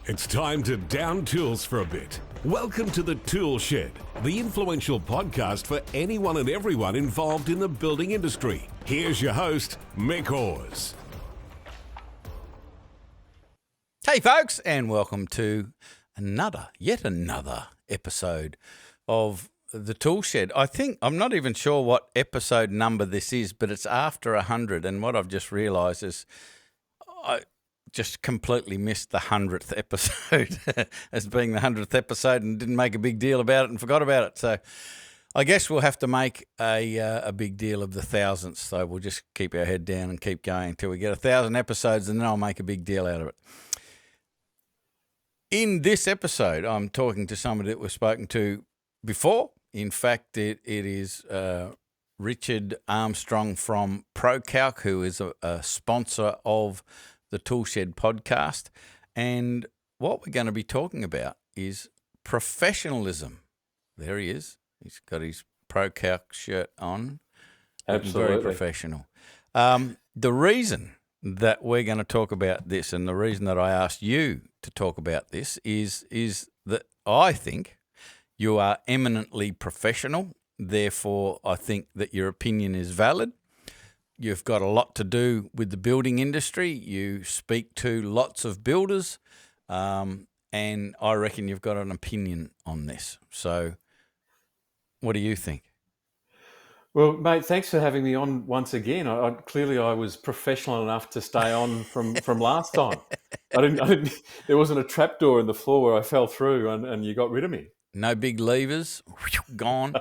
It's time to down tools for a bit. Welcome to the Toolshed, the influential podcast for anyone and everyone involved in the building industry. Here's your host, Mick Hawes. Hey folks, and welcome to yet another episode of the Toolshed. I'm not even sure what episode number this is, but it's after 100, and what I've just realised is I just completely missed the 100th episode as being the 100th episode and didn't make a big deal about it and forgot about it. So I guess we'll have to make a big deal of the 1000th. So we'll just keep our head down and keep going until we get 1,000 episodes, and then I'll make a big deal out of it. In this episode, I'm talking to somebody that we've spoken to before. In fact, it is Richard Armstrong from ProCalc, who is a sponsor of the Toolshed Podcast. And what we're going to be talking about is professionalism. There he is. He's got his ProCalc shirt on. Absolutely. Very professional. The reason that we're going to talk about this, and the reason that I asked you to talk about this, is that I think you are eminently professional. Therefore, I think that your opinion is valid. You've got a lot to do with the building industry. You speak to lots of builders, and I reckon you've got an opinion on this. So what do you think? Well, mate, thanks for having me on once again. Clearly I was professional enough to stay on from last time. I didn't. There wasn't a trapdoor in the floor where I fell through and you got rid of me. No big levers, gone.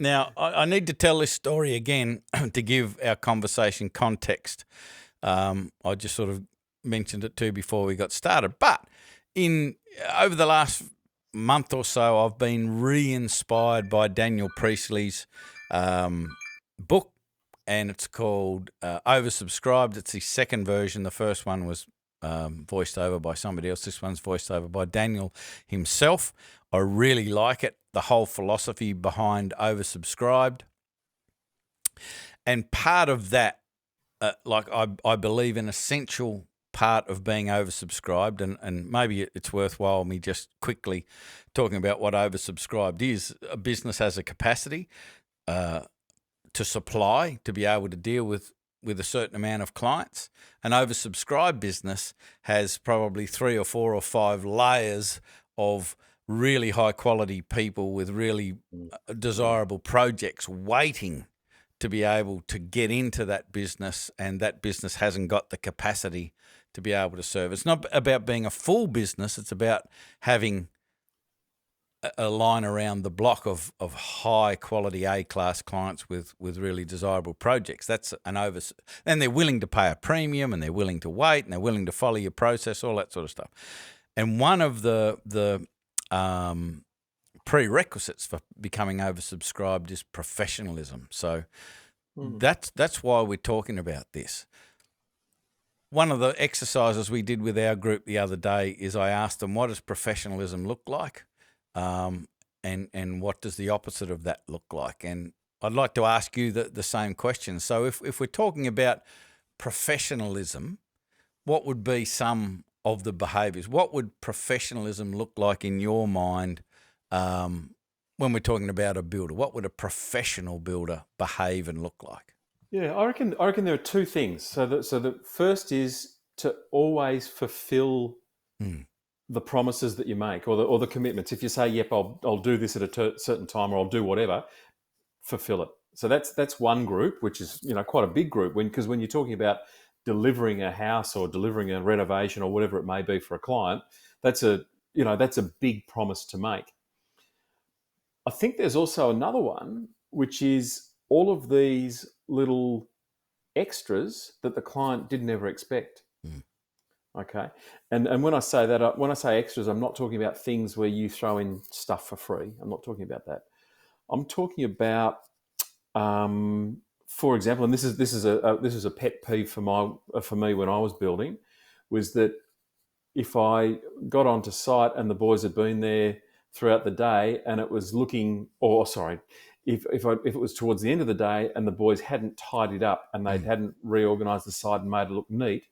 Now, I need to tell this story again to give our conversation context. I just sort of mentioned it too before we got started. But over the last month or so, I've been re-inspired by Daniel Priestley's book, and it's called Oversubscribed. It's his second version. The first one was voiced over by somebody else. This one's voiced over by Daniel himself. I really like it, the whole philosophy behind Oversubscribed. And part of that, I believe an essential part of being oversubscribed, and maybe it's worthwhile me just quickly talking about what oversubscribed is. A business has a capacity to supply, to be able to deal with a certain amount of clients. An oversubscribed business has probably 3 or 4 or 5 layers of really high quality people with really desirable projects waiting to be able to get into that business, and that business hasn't got the capacity to be able to serve. It's not about being a full business. It's about having a line around the block of high quality A-class clients with really desirable projects. That's and they're willing to pay a premium, and they're willing to wait, and they're willing to follow your process, all that sort of stuff. And one of the prerequisites for becoming oversubscribed is professionalism. So that's why we're talking about this. One of the exercises we did with our group the other day is I asked them, what does professionalism look like? And what does the opposite of that look like? And I'd like to ask you the same question. So if we're talking about professionalism, what would be some of the behaviours? What would professionalism look like in your mind when we're talking about a builder? What would a professional builder behave and look like? Yeah, I reckon there are two things. So the first is to always fulfill the promises that you make, or the commitments. If you say, "Yep, I'll do this at a certain time," or "I'll do whatever," fulfill it. So that's one group, which is quite a big group. Because when you're talking about delivering a house or delivering a renovation or whatever it may be for a client, that's a big promise to make. I think there's also another one, which is all of these little extras that the client didn't ever expect. Okay. And when I say that, when I say extras, I'm not talking about things where you throw in stuff for free. I'm not talking about that. I'm talking about, for example, and this is a pet peeve for me when I was building, was that if I got onto site and the boys had been there throughout the day and it was if it was towards the end of the day and the boys hadn't tidied up and they hadn't reorganised the site and made it look neat,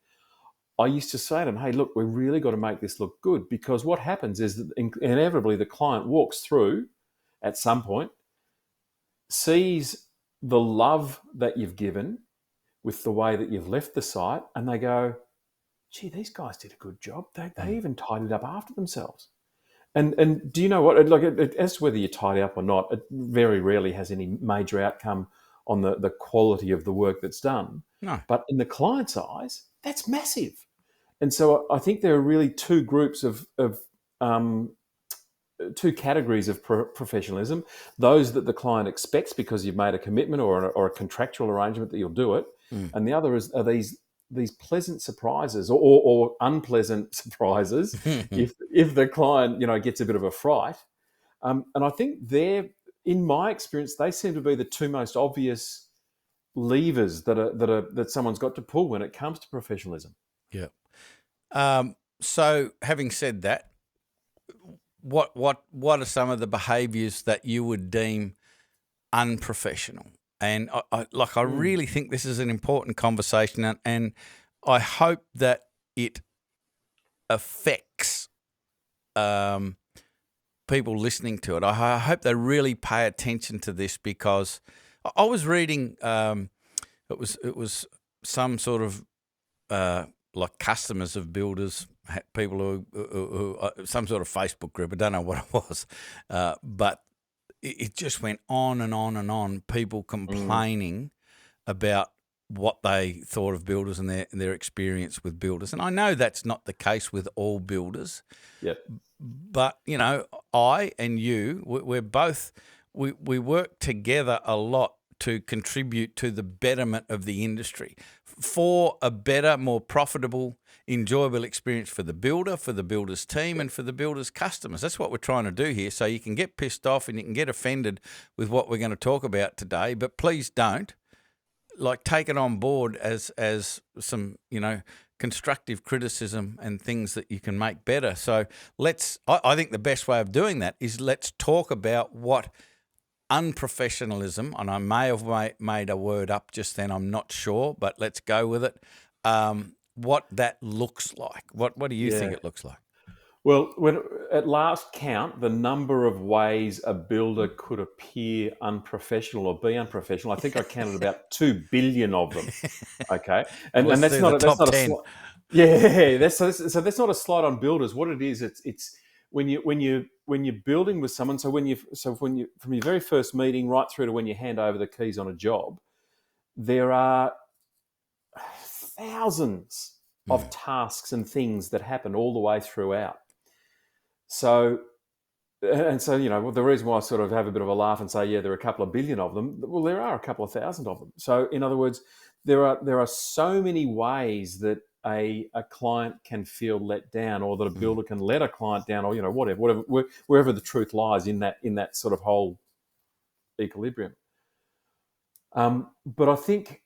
I used to say to them, hey, look, we really got to make this look good, because what happens is that inevitably the client walks through at some point, sees the love that you've given with the way that you've left the site, and they go, gee, these guys did a good job. They even tidied up after themselves. And do you know what? As to whether you tidy up or not, it very rarely has any major outcome on the quality of the work that's done. No. But in the client's eyes, that's massive. And so I think there are really two groups of two categories of professionalism: those that the client expects because you've made a commitment or a contractual arrangement that you'll do it, and the other are these pleasant surprises or unpleasant surprises if the client gets a bit of a fright. And I think in my experience, they seem to be the two most obvious levers that someone's got to pull when it comes to professionalism. Yeah. So having said that, what are some of the behaviours that you would deem unprofessional? And I really think this is an important conversation, and I hope that it affects people listening to it. I hope they really pay attention to this, because I was reading it was some sort of like customers of builders, people who some sort of Facebook group. I don't know what it was, but it just went on and on and on. People complaining about what they thought of builders and their experience with builders. And I know that's not the case with all builders. Yep. But, I and you, we work together a lot to contribute to the betterment of the industry for a better, more profitable, enjoyable experience for the builder, for the builder's team, and for the builder's customers. That's what we're trying to do here. So you can get pissed off and you can get offended with what we're going to talk about today, but please don't. Take it on board as some, constructive criticism and things that you can make better. So I think the best way of doing that is let's talk about what unprofessionalism, and I may have made a word up just then, I'm not sure, but let's go with it. What that looks like. What do you think it looks like? Well, at last count, the number of ways a builder could appear unprofessional or be unprofessional, I think I counted about 2 billion of them. Okay, and that's not top 10. That's not a slight on builders. What it is, it's when you're building with someone. So from your very first meeting right through to when you hand over the keys on a job, there are thousands of tasks and things that happen all the way throughout. So the reason why I sort of have a bit of a laugh and say, yeah, there are a couple of billion of them. Well, there are a couple of thousand of them. So in other words, there are so many ways that a client can feel let down, or that a builder can let a client down, or whatever, wherever the truth lies in that sort of whole equilibrium. But I think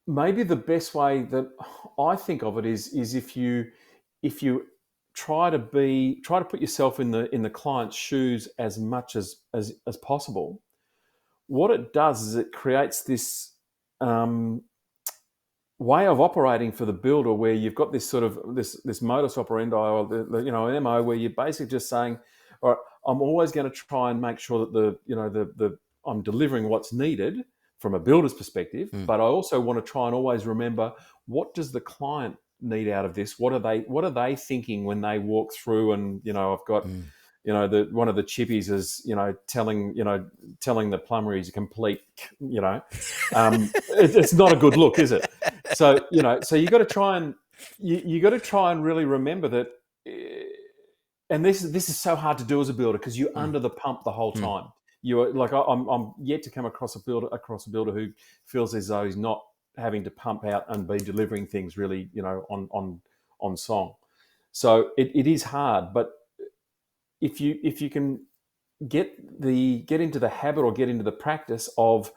maybe the best way that I think of it is if you try to put yourself in the client's shoes as much as possible. What it does is it creates this way of operating for the builder, where you've got this sort of this modus operandi, or an MO, where you're basically just saying, all right, I'm always going to try and make sure that I'm delivering what's needed from a builder's perspective, but I also want to try and always remember, what does the client need out of this? What are they thinking when they walk through? And I've got one of the chippies is telling the plumber he's a complete it's not a good look, is it? So so you got to try and really remember that. And this is so hard to do as a builder, because you're under the pump the whole time. You're like, I'm yet to come across a builder who feels as though he's not having to pump out and be delivering things really, on song. So it is hard, but if you can get into the habit or get into the practice of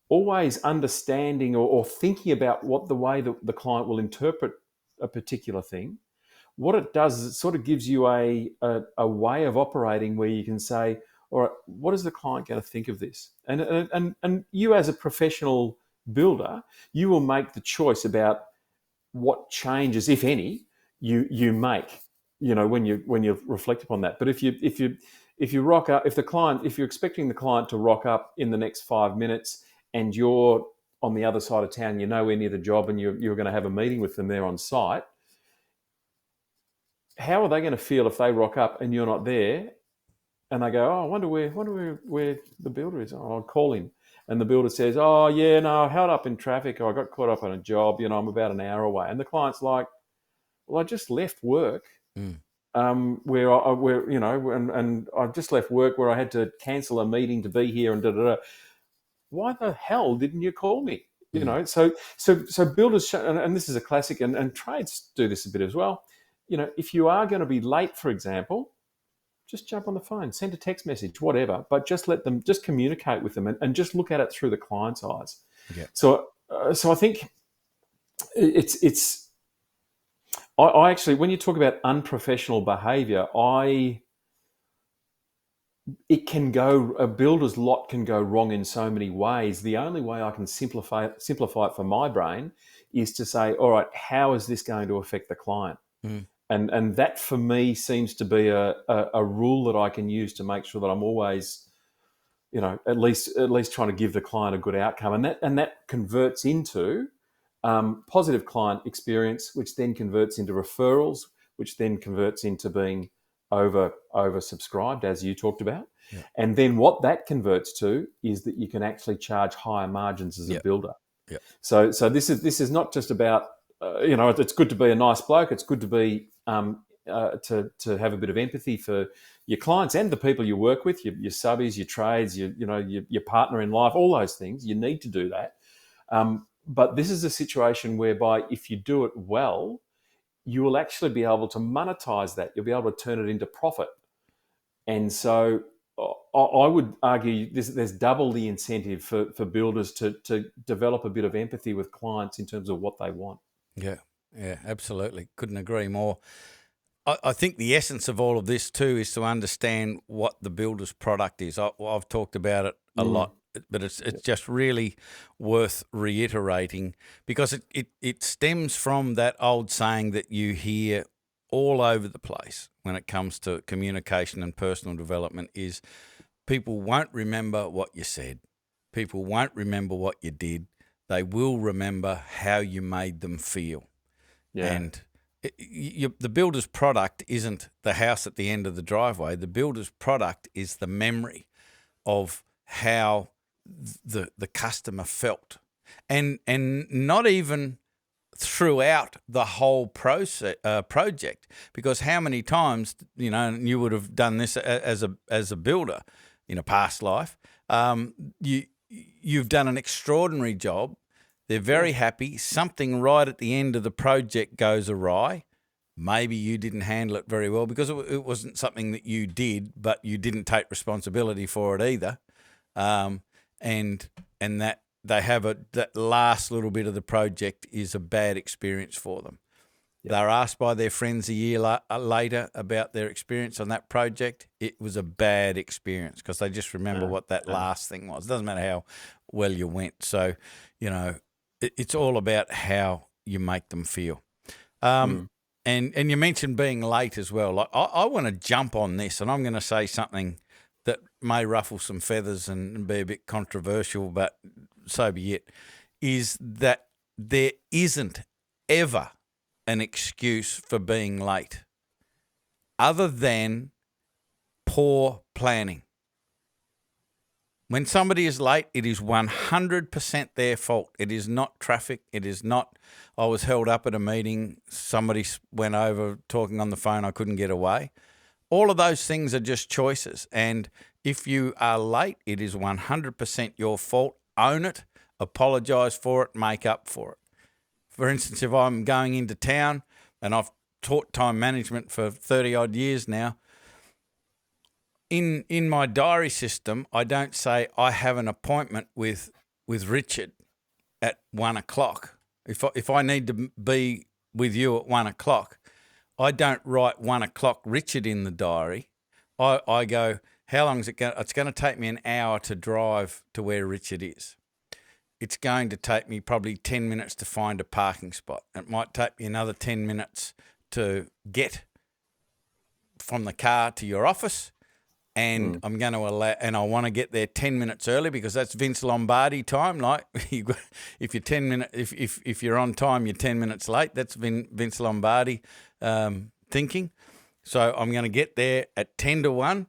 always understanding or thinking about what the way that the client will interpret a particular thing, what it does is it sort of gives you a way of operating where you can say, all right, what is the client going to think of this? And you, as a professional builder, you will make the choice about what changes, if any, you make, when you reflect upon that. But if you rock up, if you're expecting the client to rock up in the next 5 minutes and you're on the other side of town, you're nowhere near the job, and you're going to have a meeting with them there on site, how are they going to feel if they rock up and you're not there? And they go, oh, I wonder where the builder is. Oh, I'll call him. And the builder says, oh, yeah, no, I held up in traffic, or I got caught up on a job, I'm about an hour away. And the client's like, well, I just left work and I've just left work where I had to cancel a meeting to be here and da-da-da. Why the hell didn't you call me? So builders, and this is a classic, and trades do this a bit as well. If you are going to be late, for example, just jump on the phone, send a text message, whatever, but just communicate with them and just look at it through the client's eyes. Yeah. So I think I actually, when you talk about unprofessional behaviour, a builder's lot can go wrong in so many ways. The only way I can simplify it for my brain is to say, all right, how is this going to affect the client? And that for me seems to be a rule that I can use to make sure that I'm always, at least trying to give the client a good outcome, and that converts into positive client experience, which then converts into referrals, which then converts into being oversubscribed, as you talked about. Yeah. And then what that converts to is that you can actually charge higher margins as a builder. Yeah. So this is not just about it's good to be a nice bloke. It's good to be to have a bit of empathy for your clients and the people you work with, your subbies, your trades, your partner in life, all those things. You need to do that. But this is a situation whereby if you do it well, you will actually be able to monetize that. You'll be able to turn it into profit. And so I would argue there's double the incentive for builders to develop a bit of empathy with clients in terms of what they want. Yeah, absolutely. Couldn't agree more. I think the essence of all of this too is to understand what the builder's product is. I've talked about it a lot, but it's just really worth reiterating, because it stems from that old saying that you hear all over the place when it comes to communication and personal development is people won't remember what you said. People won't remember what you did. They will remember how you made them feel. Yeah. And the builder's product isn't the house at the end of the driveway. The builder's product is the memory of how the customer felt. And not even throughout the whole project, because how many times, you would have done this as a builder in a past life, you've done an extraordinary job. They're very happy. Something right at the end of the project goes awry. Maybe you didn't handle it very well because it wasn't something that you did, but you didn't take responsibility for it either. And that they have that last little bit of the project is a bad experience for them. Yep. They're asked by their friends a year later about their experience on that project. It was a bad experience because they just remember what that last thing was. It doesn't matter how well you went. So, it's all about how you make them feel. And you mentioned being late as well. Like I want to jump on this, and I'm going to say something that may ruffle some feathers and be a bit controversial, but so be it, is that there isn't ever an excuse for being late other than poor planning. When somebody is late, it is 100% their fault. It is not traffic. It is not, I was held up at a meeting, somebody went over talking on the phone, I couldn't get away. All of those things are just choices. And if you are late, it is 100% your fault. Own it, apologise for it, make up for it. For instance, if I'm going into town, and I've taught time management for 30-odd years now, in my diary system, I don't say I have an appointment with Richard at 1 o'clock. If I need to be with you at 1 o'clock, I don't write 1 o'clock Richard in the diary. I go, how long is it going? It's going to take me an hour to drive to where Richard is. it's going to take me probably 10 minutes to find a parking spot. It might take me another 10 minutes to get from the car to your office. And I'm going to allow, and I want to get there 10 minutes early because that's Vince Lombardi time. Like if you're 10 minutes, if you're on time, you're 10 minutes late. That's Vince Lombardi thinking. So I'm going to get there at 10 to 1.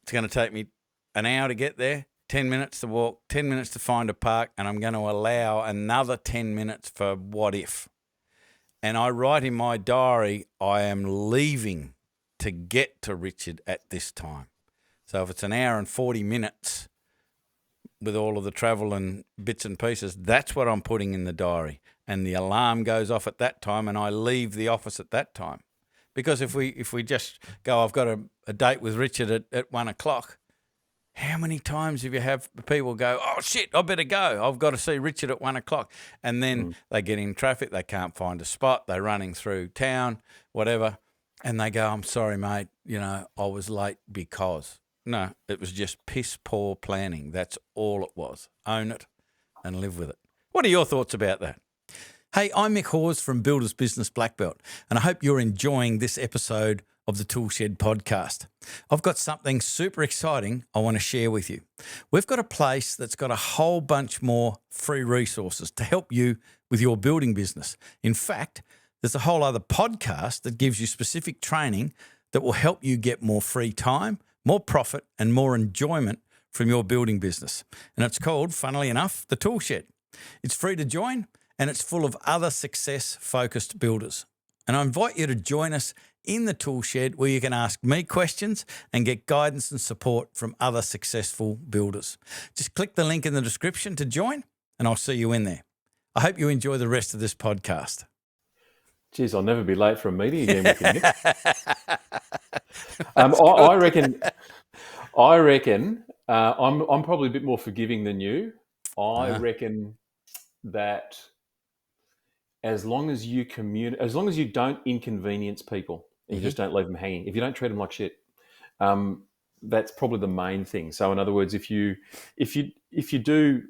It's going to take me an hour to get there, 10 minutes to walk, 10 minutes to find a park, and I'm going to allow another 10 minutes for what if. And I write in my diary, I am leaving to get to Richard at this time. So if it's an hour and 40 minutes with all of the travel and bits and pieces, that's what I'm putting in the diary. And the alarm goes off at that time and I leave the office at that time. Because if we just go, I've got a date with Richard at 1 o'clock, how many times have you have people go, oh, shit, I better go. I've got to see Richard at 1 o'clock. And then they get in traffic, they can't find a spot, they're running through town, whatever. And they go, I'm sorry, mate, I was late because. No, it was just piss poor planning. That's all it was. Own it and live with it. What are your thoughts about that? Hey, I'm Mick Hawes from Builders Business Black Belt, and I hope you're enjoying this episode of the Toolshed Podcast. I've got something super exciting I want to share with you. We've got a place that's got a whole bunch more free resources to help you with your building business. In fact, there's a whole other podcast that gives you specific training that will help you get more free time, more profit, and more enjoyment from your building business. And it's called, funnily enough, the Toolshed. It's free to join, and it's full of other success-focused builders. And I invite you to join us in the Toolshed where you can ask me questions and get guidance and support from other successful builders. Just click the link in the description to join, and I'll see you in there. I hope you enjoy the rest of this podcast. Geez, I'll never be late for a meeting again with you, Nick. I reckon I'm probably a bit more forgiving than you. I reckon that as long as you as long as you don't inconvenience people, and you just don't leave them hanging. If you don't treat them like shit, that's probably the main thing. So, in other words, if you do.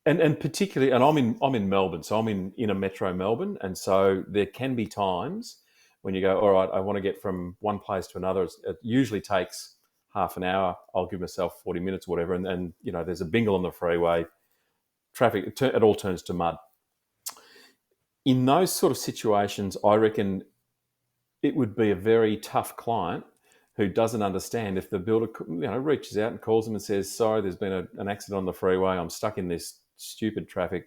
And particularly, and I'm in Melbourne, so I'm in a metro Melbourne, and so there can be times when you go, all right, I want to get from one place to another. It usually takes half an hour. I'll give myself 40 minutes or whatever, and there's a bingle on the freeway, traffic, it all turns to mud. In those sort of situations, I reckon it would be a very tough client who doesn't understand if the builder reaches out and calls them and says, sorry, there's been an accident on the freeway. I'm stuck in this stupid traffic.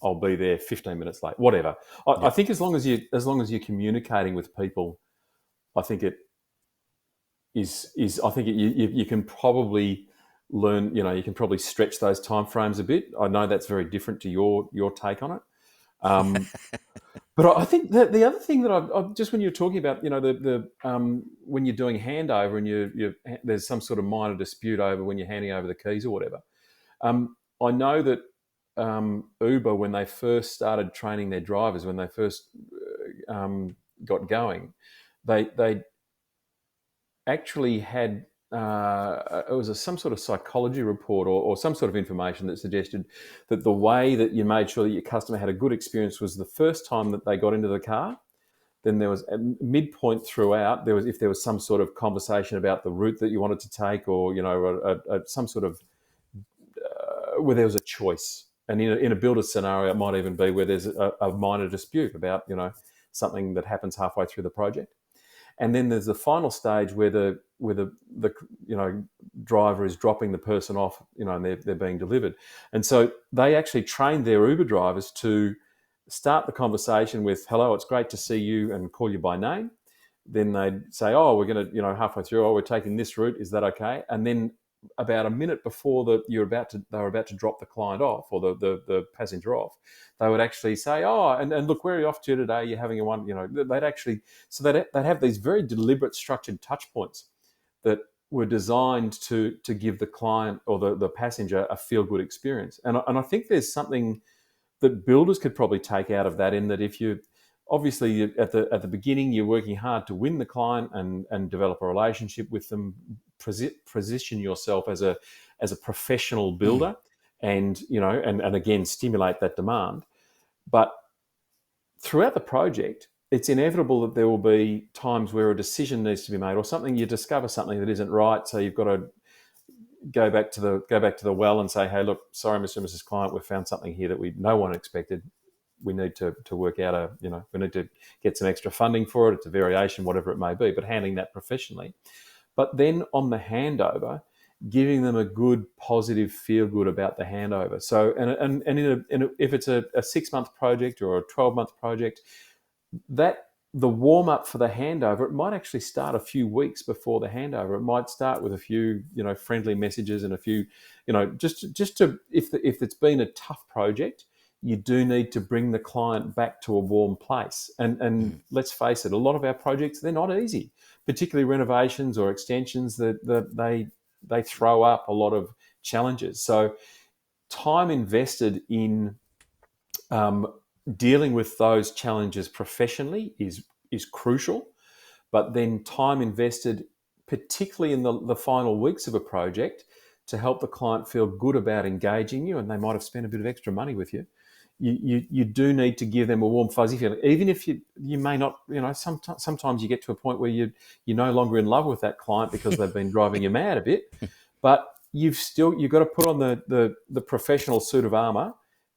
I'll be there 15 minutes late, whatever. I think as long as you're communicating with people, I think it is I think you can probably learn, you can probably stretch those timeframes a bit. I know that's very different to your take on it. But I think that the other thing that I just when you're talking about, when you're doing handover and there's some sort of minor dispute over when you're handing over the keys or whatever. I know that Uber, when they first started training their drivers, when they first got going, they actually had it was some sort of psychology report or some sort of information that suggested that the way that you made sure that your customer had a good experience was the first time that they got into the car. Then there was a midpoint throughout. If there was some sort of conversation about the route that you wanted to take, or some sort of where there was a choice. And in a builder scenario, it might even be where there's a minor dispute about something that happens halfway through the project. And then there's the final stage where the driver is dropping the person off, and they're being delivered. And so they actually trained their Uber drivers to start the conversation with, hello, it's great to see you, and call you by name. Then they'd say, oh, we're going to, halfway through, oh, we're taking this route. Is that okay? And then about a minute before they were about to drop the client off, or the passenger off, they would actually say, oh, and look, where are you off to today? You're having they'd have these very deliberate, structured touch points that were designed to give the client or the passenger a feel-good experience. And I think there's something that builders could probably take out of that, in that if you obviously at the beginning you're working hard to win the client and develop a relationship with them, position yourself as a professional builder, and and again stimulate that demand. But throughout the project, it's inevitable that there will be times where a decision needs to be made, or you discover something that isn't right. So you've got to go back to the well and say, hey, look, sorry, Mr. and Mrs. Client, we've found something here that no one expected. We need to work out we need to get some extra funding for it. It's a variation, whatever it may be, but handling that professionally. But then on the handover, giving them a good, positive feel good about the handover. So, if it's a 6-month project or a 12-month project, that the warm up for the handover, it might actually start a few weeks before the handover. It might start with a few, friendly messages and a few, just to, if it's been a tough project, you do need to bring the client back to a warm place. And let's face it, a lot of our projects, they're not easy, particularly renovations or extensions that they throw up a lot of challenges. So time invested in dealing with those challenges professionally is crucial, but then time invested, particularly in the final weeks of a project, to help the client feel good about engaging you, and they might have spent a bit of extra money with you. You do need to give them a warm, fuzzy feeling, even if you may not. Sometimes you get to a point where you're no longer in love with that client because they've been driving you mad a bit, but you've got to put on the professional suit of armor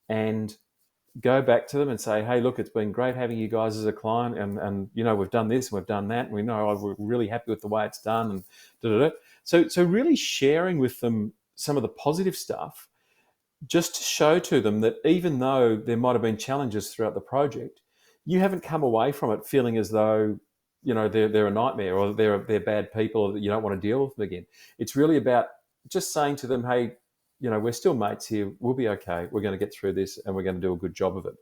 and go back to them and say, hey, look, it's been great having you guys as a client, and we've done this and we've done that, and we know we're really happy with the way it's done, and da-da-da. So really sharing with them some of the positive stuff, just to show to them that even though there might have been challenges throughout the project, you haven't come away from it feeling as though they're a nightmare or they're bad people or that you don't want to deal with them again. It's really about just saying to them, hey, we're still mates here. We'll be okay. We're going to get through this, and we're going to do a good job of it.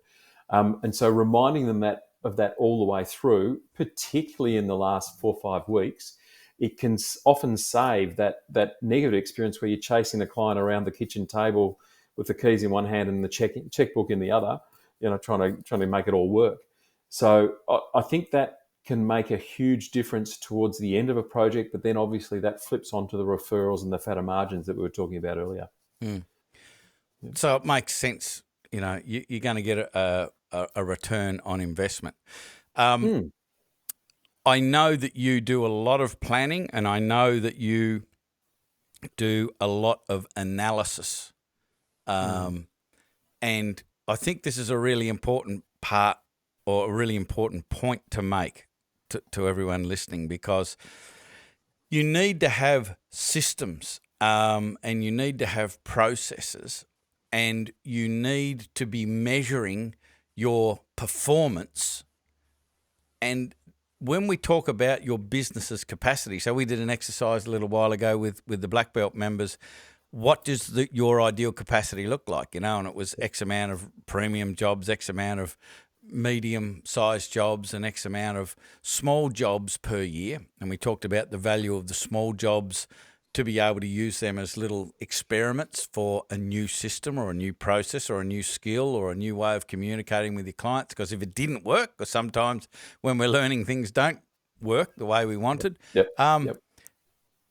And so reminding them of that all the way through, particularly in the last 4 or 5 weeks, it can often save that negative experience where you're chasing the client around the kitchen table with the keys in one hand and the checkbook in the other, trying to make it all work. So I think that can make a huge difference towards the end of a project, but then obviously that flips onto the referrals and the fatter margins that we were talking about earlier. Mm. So it makes sense. You're going to get a return on investment. I know that you do a lot of planning, and I know that you do a lot of analysis. And I think this is a really important part, or a really important point to make to everyone listening, because you need to have systems, and you need to have processes, and you need to be measuring your performance. And when we talk about your business's capacity, so we did an exercise a little while ago with the Black Belt members. What does your ideal capacity look like? And it was X amount of premium jobs, X amount of medium-sized jobs, and X amount of small jobs per year. And we talked about the value of the small jobs to be able to use them as little experiments for a new system or a new process or a new skill or a new way of communicating with your clients. Because if it didn't work, because sometimes when we're learning things don't work the way we wanted,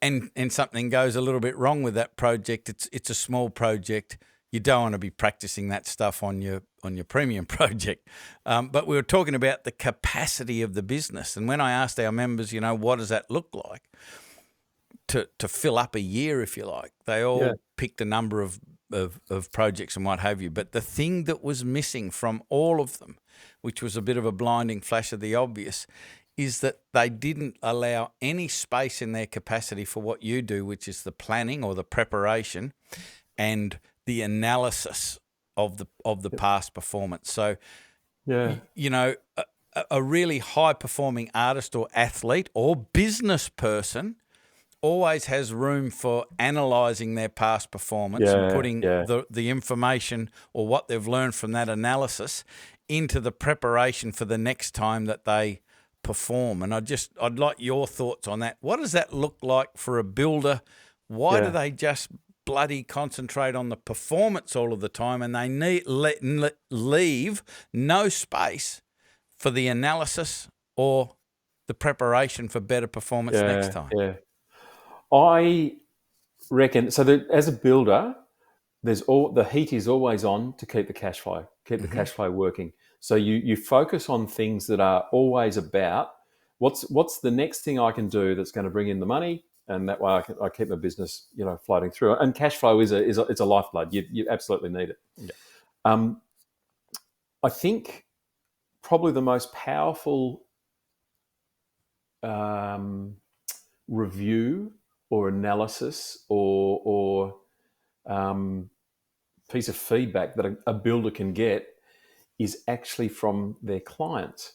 and something goes a little bit wrong with that project, it's a small project. You don't want to be practicing that stuff on your premium project. But we were talking about the capacity of the business. And when I asked our members, what does that look like to fill up a year, if you like, they all picked a number of projects and what have you. But the thing that was missing from all of them, which was a bit of a blinding flash of the obvious, is that they didn't allow any space in their capacity for what you do, which is the planning or the preparation and the analysis of the past performance. So, a really high-performing artist or athlete or business person always has room for analysing their past performance and putting the information or what they've learned from that analysis into the preparation for the next time that they perform. And I'd like your thoughts on that. What does that look like for a builder? Why do they just bloody concentrate on the performance all of the time, and they leave no space for the analysis or the preparation for better performance next time? I reckon, so that as a builder, the heat is always on to keep the cash flow, the cash flow working. So you focus on things that are always about what's the next thing I can do that's going to bring in the money, and that way I keep my business floating through. And cash flow is a lifeblood. You absolutely need it. Yeah. I think probably the most powerful review or analysis or piece of feedback that a builder can get is actually from their clients.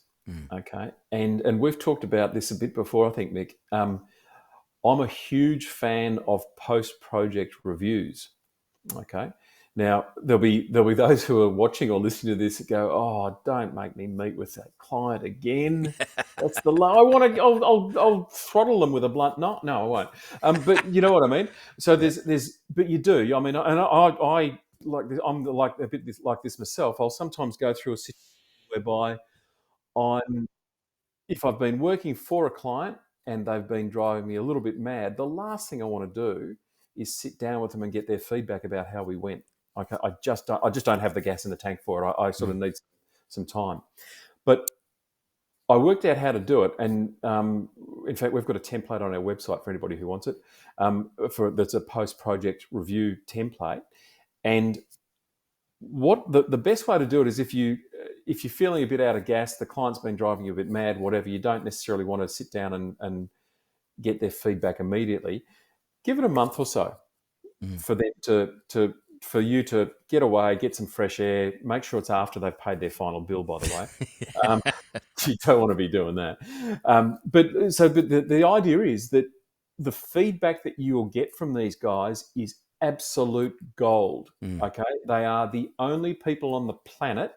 Okay, and we've talked about this a bit before, I think, Mick. I'm a huge fan of post-project reviews. Okay, now there'll be those who are watching or listening to this that go, "Oh, don't make me meet with that client again. That's the I want to. I'll throttle them with a blunt. No, I won't. But you know what I mean. So but you do. I mean, and I like this, I'm like a bit like this myself. I'll sometimes go through a situation whereby if I've been working for a client and they've been driving me a little bit mad, the last thing I want to do is sit down with them and get their feedback about how we went. I just don't have the gas in the tank for it. I sort of need some time. But I worked out how to do it, and in fact, we've got a template on our website for anybody who wants it. That's a post-project review template, and what the best way to do it is if you're feeling a bit out of gas, the client's been driving you a bit mad, whatever, you don't necessarily want to sit down and get their feedback immediately. Give it a month or so for them for you to get away, get some fresh air, make sure it's after they've paid their final bill, by the way. You don't want to be doing that. But the idea is that the feedback that you will get from these guys is absolute gold. Okay, they are the only people on the planet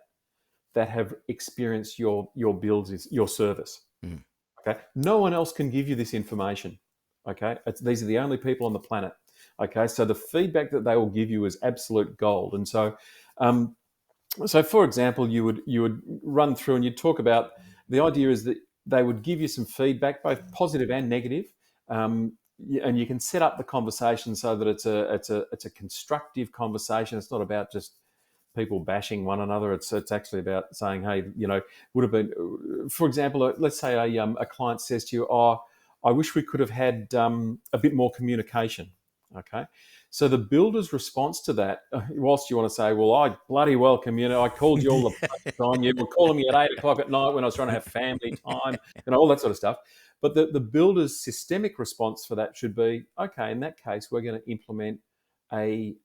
that have experienced your builds, your service. Okay, no one else can give you this information. Okay, these are the only people on the planet. Okay, so the feedback that they will give you is absolute gold. And so, for example, you would run through and you'd talk about the idea is that they would give you some feedback, both positive and negative, and you can set up the conversation so that it's a constructive conversation. It's not about just people bashing one another. It's actually about saying, hey, would have been, for example, let's say a client says to you, "Oh, I wish we could have had a bit more communication." Okay, so the builder's response to that, whilst you want to say, "Well, I bloody welcome, I called you all the time. You were calling me at 8:00 at night when I was trying to have family time, all that sort of stuff." But the builder's systemic response for that should be, okay, in that case, we're going to implement an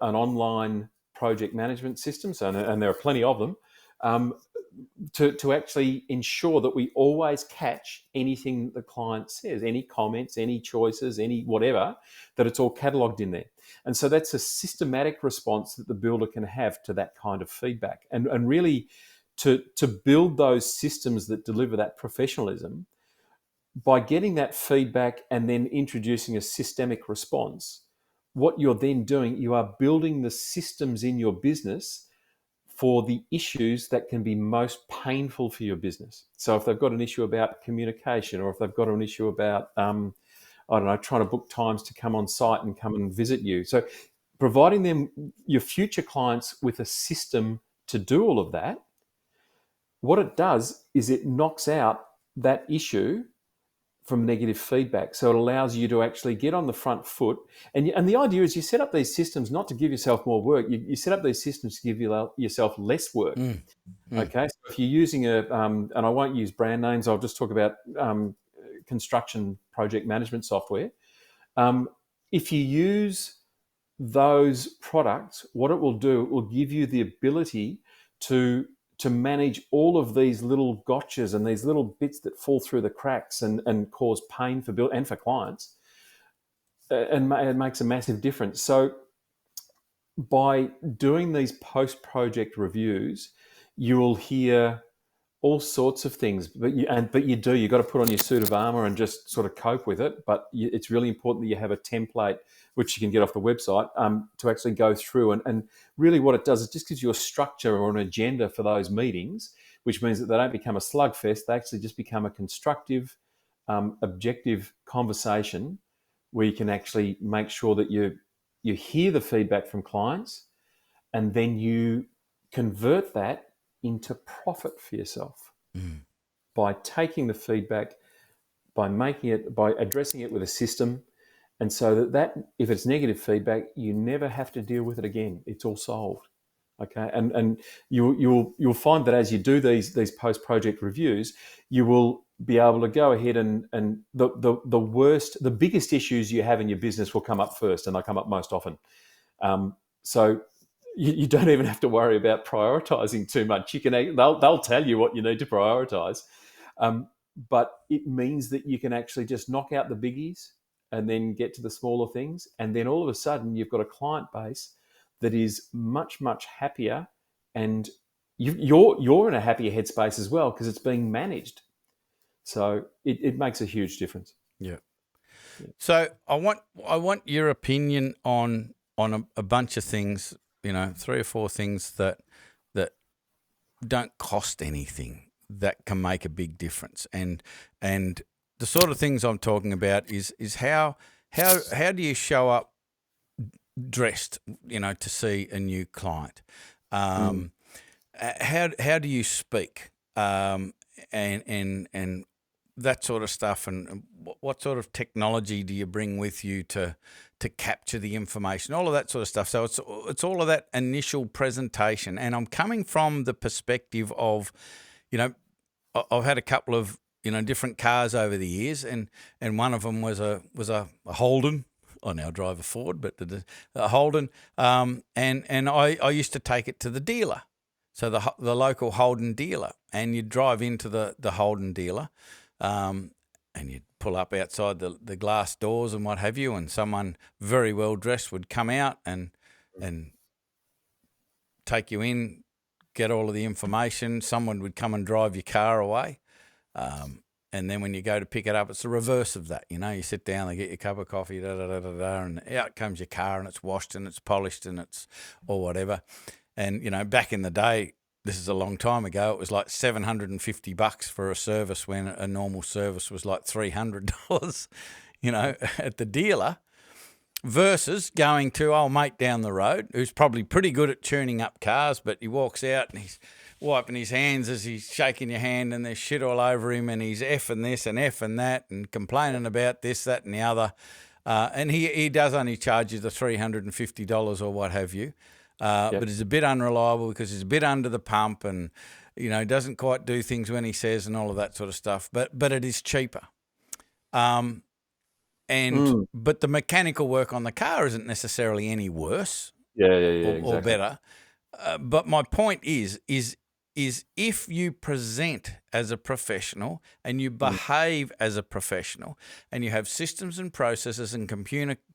online project management system, and there are plenty of them, to actually ensure that we always catch anything the client says, any comments, any choices, any whatever, that it's all catalogued in there. And so that's a systematic response that the builder can have to that kind of feedback. And really to build those systems that deliver that professionalism, by getting that feedback and then introducing a systemic response, what you're then doing, you are building the systems in your business for the issues that can be most painful for your business. So if they've got an issue about communication, or if they've got an issue about, trying to book times to come on site and come and visit you. So providing them, your future clients, with a system to do all of that, what it does is it knocks out that issue from negative feedback. So it allows you to actually get on the front foot. And the idea is you set up these systems not to give yourself more work. You set up these systems to give yourself less work. Okay, so if you're using and I won't use brand names, I'll just talk about construction project management software. If you use those products, what it will do, it will give you the ability to manage all of these little gotchas and these little bits that fall through the cracks and cause pain for build and for clients, and it makes a massive difference. So by doing these post-project reviews, you will hear all sorts of things, but you've got to put on your suit of armor and just sort of cope with it. But it's really important that you have a template, which you can get off the website, to actually go through. And really what it does, it just gives you a structure or an agenda for those meetings, which means that they don't become a slugfest. They actually just become a constructive, objective conversation where you can actually make sure that you hear the feedback from clients, and then you convert that into profit for yourself by taking the feedback, by addressing it with a system. And so that if it's negative feedback, you never have to deal with it again. It's all solved. Okay. And you'll find that as you do these post-project reviews, you will be able to go ahead and the biggest issues you have in your business will come up first, and they come up most often. So you don't even have to worry about prioritizing too much. They'll tell you what you need to prioritize, but it means that you can actually just knock out the biggies and then get to the smaller things, and then all of a sudden you've got a client base that is much, much happier, and you're in a happier headspace as well because it's being managed. So it makes a huge difference. Yeah. So I want your opinion on a bunch of things, 3 or 4 things that don't cost anything that can make a big difference. And the sort of things I'm talking about is how do you show up dressed, to see a new client? How do you speak? And that sort of stuff, and what sort of technology do you bring with you to capture the information, all of that sort of stuff. So it's all of that initial presentation. And I'm coming from the perspective of, I've had a couple of different cars over the years, and one of them was a Holden. I now drive a Ford, but a Holden, and I used to take it to the dealer, so the local Holden dealer, and you'd drive into the Holden dealer, and you'd pull up outside the glass doors and what have you, and someone very well dressed would come out and take you in, get all of the information. Someone would come and drive your car away. And then when you go to pick it up, it's the reverse of that. You sit down, they get you a cup of coffee, and out comes your car, and it's washed and it's polished and it's or whatever. And, back in the day, this is a long time ago, it was like $750 for a service when a normal service was like $300, at the dealer, versus going to old mate down the road who's probably pretty good at tuning up cars, but he walks out and he's wiping his hands as he's shaking your hand, and there's shit all over him, and he's effing this and effing that and complaining about this, that and the other. And he does only charge you the $350 or what have you. But he's a bit unreliable because he's a bit under the pump, and, doesn't quite do things when he says and all of that sort of stuff. But it is cheaper. But the mechanical work on the car isn't necessarily any worse or better. But my point is if you present as a professional and you behave as a professional and you have systems and processes and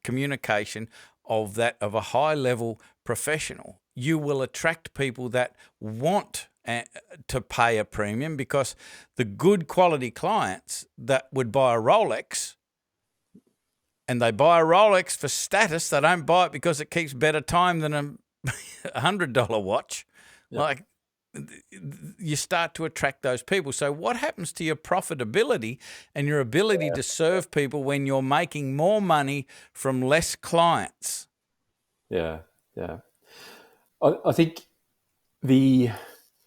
communication of a high level professional, you will attract people that want to pay a premium, because the good quality clients that would buy a Rolex, and they buy a Rolex for status, they don't buy it because it keeps better time than a $100 watch. Yep. Like, you start to attract those people. So what happens to your profitability and your ability to serve people when you're making more money from less clients? Yeah. I think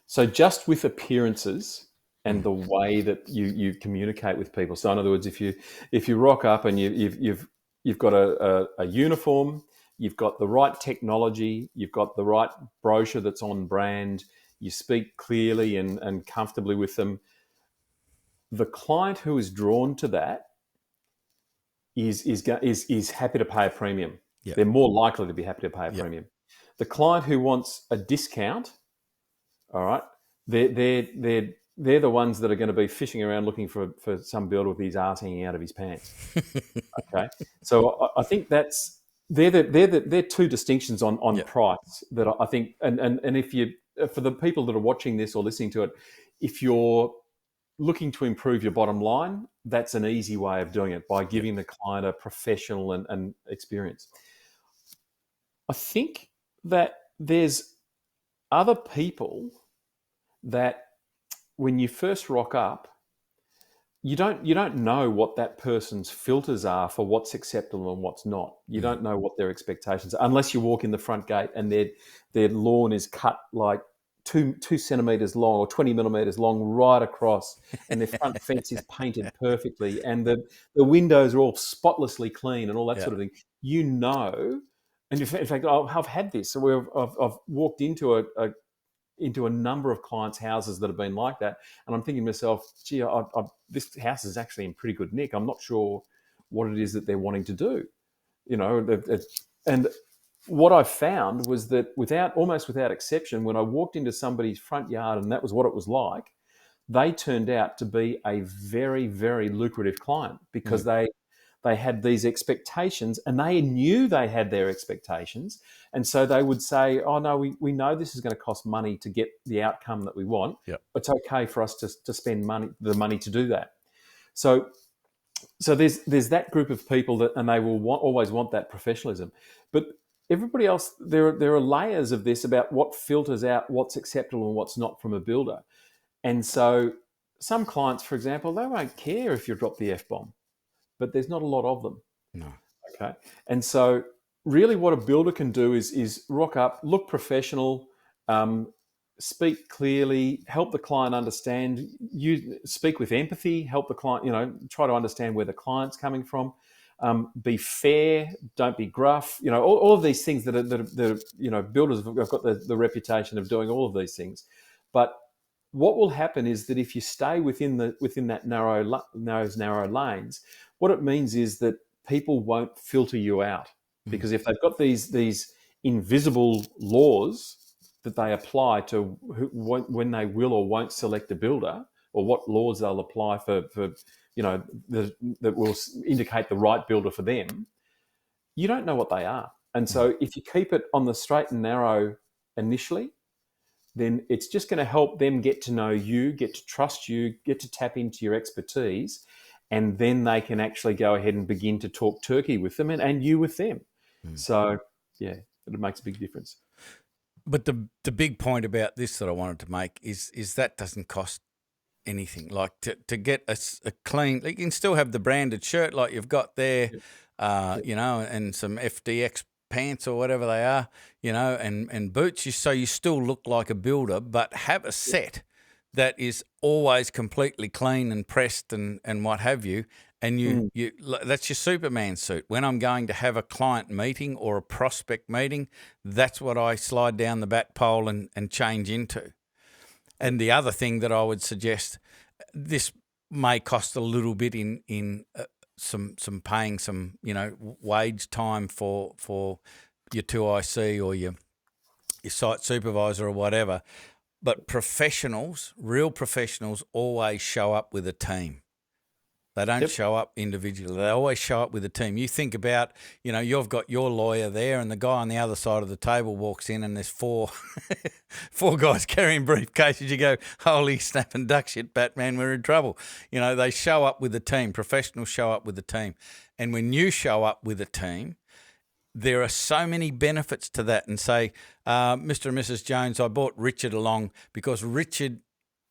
so just with appearances and the way that you communicate with people. So in other words, if you rock up and you've got a uniform, you've got the right technology, you've got the right brochure that's on brand, you speak clearly and comfortably with them, the client who is drawn to that is happy to pay a premium. Yep. They're more likely to be happy to pay a premium. The client who wants a discount, all right, they're the ones that are going to be fishing around looking for some builder with his arse hanging out of his pants. Okay, so I think they're two distinctions on price that I think, and if you, for the people that are watching this or listening to it, if you're looking to improve your bottom line, that's an easy way of doing it, by giving the client a professional and experience. I think that there's other people that when you first rock up, you don't know what that person's filters are for what's acceptable and what's not. You don't know what their expectations are unless you walk in the front gate and their lawn is cut like two centimeters long or 20 millimeters long right across, and their front fence is painted perfectly, and the windows are all spotlessly clean and all that Yeah. sort of thing. You know, and in fact, I've had this. So I've walked into a number of clients' houses that have been like that, and I'm thinking to myself, gee, this house is actually in pretty good nick. I'm not sure what it is that they're wanting to do, and what I found was that almost without exception, when I walked into somebody's front yard and that was what it was like, they turned out to be a very, very lucrative client because they had these expectations and they knew they had their expectations. And so they would say, oh, no, we know this is going to cost money to get the outcome that we want. Yep. It's okay for us to spend the money to do that. So there's that group of people and they will always want that professionalism. But everybody else, there are layers of this about what filters out what's acceptable and what's not from a builder. And so some clients, for example, they won't care if you drop the F-bomb, but there's not a lot of them. No. Okay. And so really what a builder can do is rock up, look professional, speak clearly, help the client understand, speak with empathy, help the client, try to understand where the client's coming from, be fair, don't be gruff, all of these things that are builders have got the reputation of doing all of these things. But what will happen is that if you stay within that narrow lanes, what it means is that people won't filter you out, because if they've got these invisible laws that they apply to when they will or won't select a builder, or what laws they'll apply for that will indicate the right builder for them, you don't know what they are. And so if you keep it on the straight and narrow initially, then it's just going to help them get to know you, get to trust you, get to tap into your expertise, and then they can actually go ahead and begin to talk turkey with them and you with them. So, yeah, it makes a big difference. But the big point about this that I wanted to make is that doesn't cost anything. Like to get a clean, you can still have the branded shirt like you've got there, and some FDX pants or whatever they are, and boots, so you still look like a builder, but have a set that is always completely clean and pressed and what have you. And you that's your Superman suit. When I'm going to have a client meeting or a prospect meeting, that's what I slide down the bat pole and change into. And the other thing that I would suggest, this may cost a little bit in some paying some wage time for your 2IC or your site supervisor or whatever, but real professionals always show up with a team. They don't show up individually. They always show up with a team. You think about, you've got your lawyer there and the guy on the other side of the table walks in and there's four guys carrying briefcases. You go, holy snap and duck shit, Batman, we're in trouble. They show up with a team. Professionals show up with a team. And when you show up with a team, there are so many benefits to that. And say, Mr. and Mrs. Jones, I brought Richard along because Richard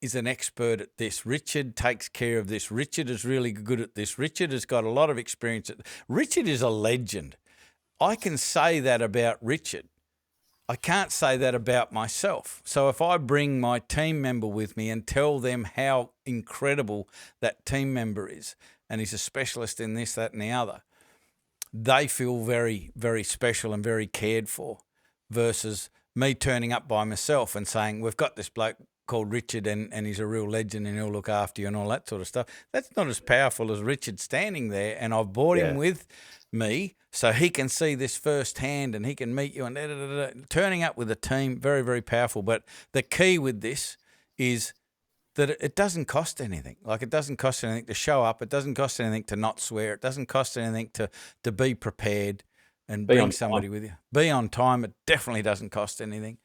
is an expert at this. Richard takes care of this. Richard is really good at this. Richard has got a lot of experience. Richard is a legend. I can say that about Richard. I can't say that about myself. So if I bring my team member with me and tell them how incredible that team member is, and he's a specialist in this, that, and the other, they feel very, very special and very cared for, versus me turning up by myself and saying, we've got this bloke called Richard and he's a real legend and he'll look after you and all that sort of stuff. That's not as powerful as Richard standing there and I've brought him with me so he can see this firsthand and he can meet you and turning up with a team, very, very powerful. But the key with this is that it doesn't cost anything. Like, it doesn't cost anything to show up. It doesn't cost anything to not swear. It doesn't cost anything to be prepared and bring somebody with you. Be on time. It definitely doesn't cost anything.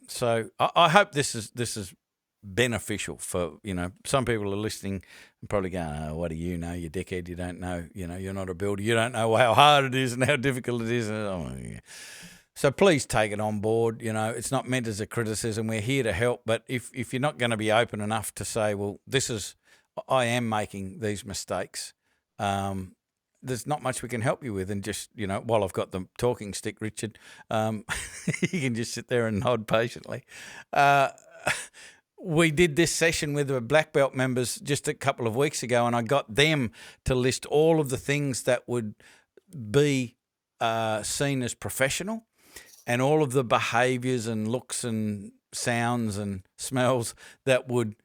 So I hope this is beneficial for, some people are listening and probably going, oh, what do you know, you dickhead, you don't know, you're not a builder, you don't know how hard it is and how difficult it is. So please take it on board. It's not meant as a criticism. We're here to help, but if you're not going to be open enough to say, well, this is, I am making these mistakes. There's not much we can help you with, and just, while I've got the talking stick, Richard, you can just sit there and nod patiently. We did this session with the black belt members just a couple of weeks ago, and I got them to list all of the things that would be seen as professional, and all of the behaviours and looks and sounds and smells that would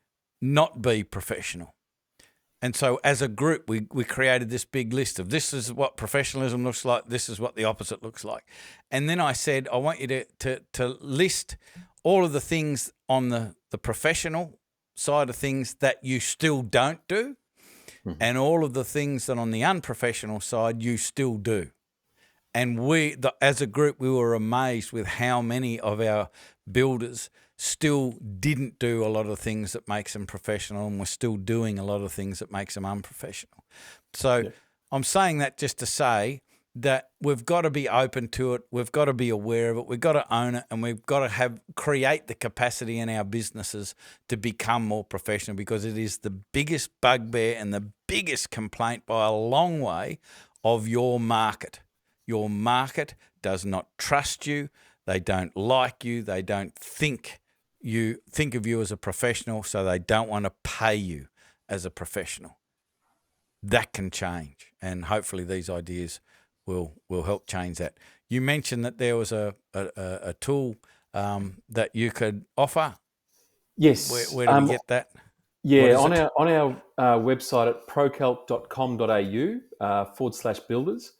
not be professional. And so as a group, we created this big list of, this is what professionalism looks like, this is what the opposite looks like. And then I said, I want you to list all of the things on the professional side of things that you still don't do, and all of the things that on the unprofessional side you still do. And as a group, we were amazed with how many of our builders still didn't do a lot of things that makes them professional, and were still doing a lot of things that makes them unprofessional. So I'm saying that just to say that we've got to be open to it. We've got to be aware of it. We've got to own it, and we've got to create the capacity in our businesses to become more professional, because it is the biggest bugbear and the biggest complaint by a long way of your market. Your market does not trust you. They don't like you. They don't think of you as a professional, so they don't want to pay you as a professional. That can change, and hopefully these ideas will help change that. You mentioned that there was a tool that you could offer. Yes. Where do we get that? Yeah, on our website at procalc.com.au /builders.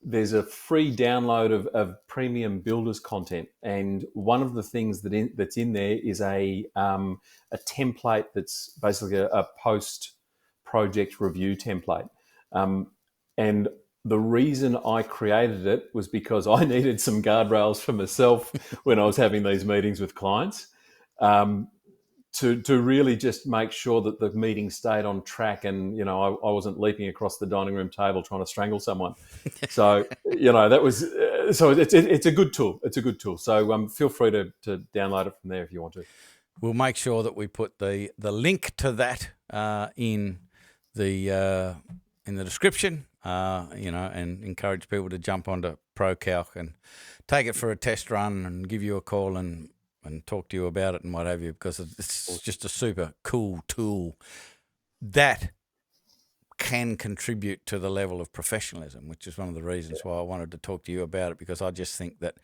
There's a free download of premium builders content, and one of the things that's in there is a template that's basically a post-project review template. And the reason I created it was because I needed some guardrails for myself when I was having these meetings with clients, to really just make sure that the meeting stayed on track, and I wasn't leaping across the dining room table trying to strangle someone. So that was so it's a good tool. It's a good tool. So feel free to download it from there if you want to. We'll make sure that we put the link to that in the description. And encourage people to jump onto ProCalc and take it for a test run, and give you a call and talk to you about it and what have you, because it's just a super cool tool that can contribute to the level of professionalism, which is one of the reasons why I wanted to talk to you about it, because I just think that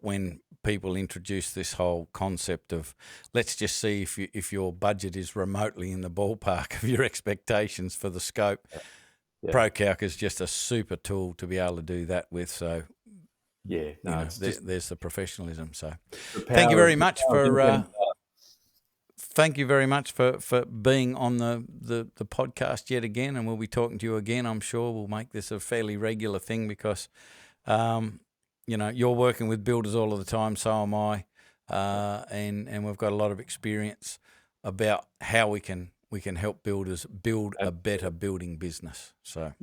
when people introduce this whole concept of, let's just see if your budget is remotely in the ballpark of your expectations for the scope, ProCalc is just a super tool to be able to do that with. So there's the professionalism. So thank you very much for being on the podcast yet again, and we'll be talking to you again. I'm sure we'll make this a fairly regular thing, because you're working with builders all of the time, so am I, and we've got a lot of experience about how we can help builders build a better building business. So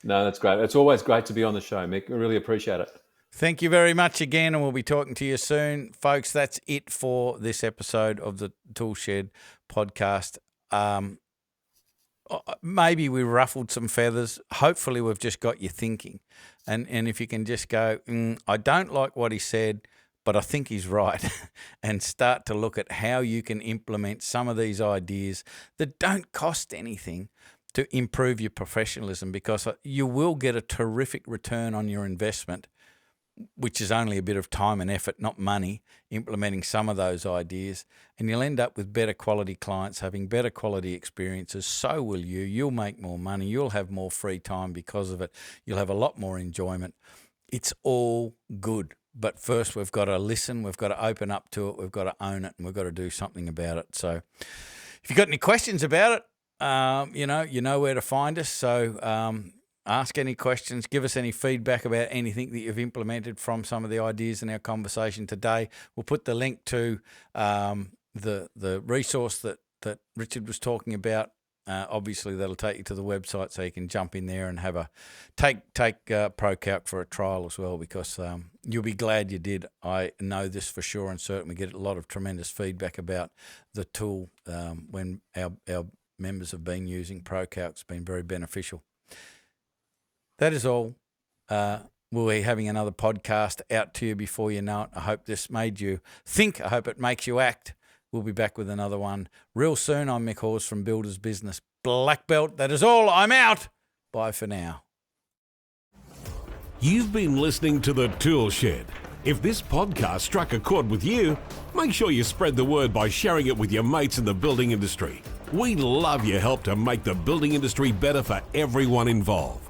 that's great. It's always great to be on the show, Mick. I really appreciate it. Thank you very much again, and we'll be talking to you soon. Folks, that's it for this episode of the Toolshed Podcast. Maybe we ruffled some feathers. Hopefully we've just got you thinking. And if you can just go, I don't like what he said, but I think he's right, and start to look at how you can implement some of these ideas that don't cost anything to improve your professionalism, because you will get a terrific return on your investment, which is only a bit of time and effort, not money, implementing some of those ideas. And you'll end up with better quality clients, having better quality experiences. So will you. You'll make more money. You'll have more free time because of it. You'll have a lot more enjoyment. It's all good. But first, we've got to listen. We've got to open up to it. We've got to own it, and we've got to do something about it. So if you've got any questions about it, you know where to find us. So ask any questions, give us any feedback about anything that you've implemented from some of the ideas in our conversation today. We'll put the link to the resource that Richard was talking about. Obviously, that'll take you to the website, so you can jump in there and have take ProCalc for a trial as well, because you'll be glad you did. I know this for sure, and certainly get a lot of tremendous feedback about the tool when our members have been using. ProCalc's been very beneficial. That is all. We'll be having another podcast out to you before you know it. I hope this made you think. I hope it makes you act. We'll be back with another one real soon. I'm Mick Hawes from Builders Business Black Belt. That is all. I'm out. Bye for now. You've been listening to The Toolshed. If this podcast struck a chord with you, make sure you spread the word by sharing it with your mates in the building industry. We love your help to make the building industry better for everyone involved.